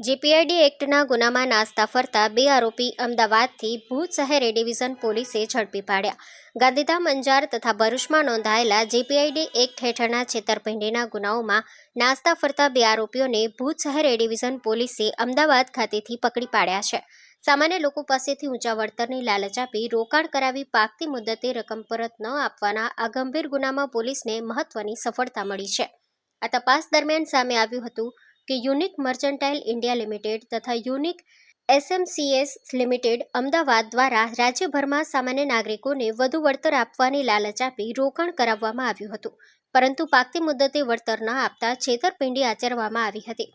GPID એક્ટના ગુનામાં નાસ્તા ફરતા બે આરોપી અમદાવાદથી ભુજ શહેર એ ડિવિઝન પોલીસે ઝડપી પાડ્યા. ગાંધીધામ, અંજાર તથા ભરૂચમાં નોંધાયેલા જીપીઆઈડી એક્ટ હેઠળના છેતરપિંડીના ગુનાઓમાં નાસ્તા ફરતા બે આરોપીઓને ભુજ શહેર એ ડિવિઝન પોલીસે અમદાવાદ ખાતેથી પકડી પાડ્યા છે. સામાન્ય લોકો પાસેથી ઊંચા વળતરની લાલચ આપી રોકાણ કરાવી પાકતી મુદ્દતે રકમ પરત ન આપવાના આ ગંભીર ગુનામાં પોલીસને મહત્વની સફળતા મળી છે. આ તપાસ દરમિયાન સામે આવ્યું હતું કે યુનિક મર્ચન્ટાઇલ ઇન્ડિયા લિમિટેડ તથા યુનિક એસએમસીએસ લિમિટેડ અમદાવાદ દ્વારા રાજ્યભરમાં સામાન્ય નાગરિકોને વધુ વળતર આપવાની લાલચ આપી રોકાણ કરાવવામાં આવ્યું હતું, પરંતુ પાકતી મુદ્દતે વળતર ન આપતા છેતરપિંડી આચરવામાં આવી હતી.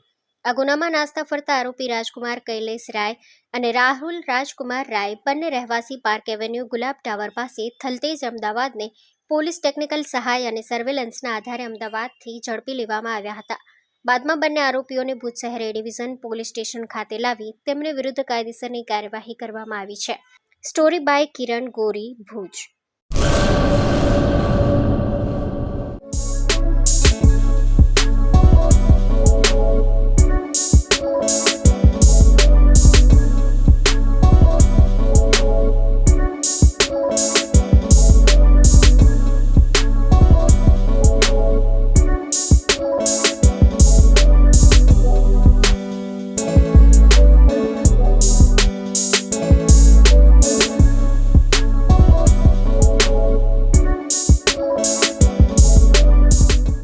આ ગુનામાં નાસ્તા ફરતા આરોપી રાજકુમાર કૈલેશ રાય અને રાહુલ રાજકુમાર રાય બંને રહેવાસી પાર્ક એવન્યુ ગુલાબ ટાવર પાસે થલતેજ અમદાવાદને પોલીસ ટેકનિકલ સહાય અને સર્વેલન્સના આધારે અમદાવાદથી ઝડપી લેવામાં આવ્યા હતા. બાદમાં બંને આરોપીઓને ભુજ શહેર એ ડિવિઝન પોલીસ સ્ટેશન ખાતે લાવી તેમની વિરુદ્ધ કાયદેસરની કાર્યવાહી કરવામાં આવી છે. Story by Kiran Gori, Bhuj.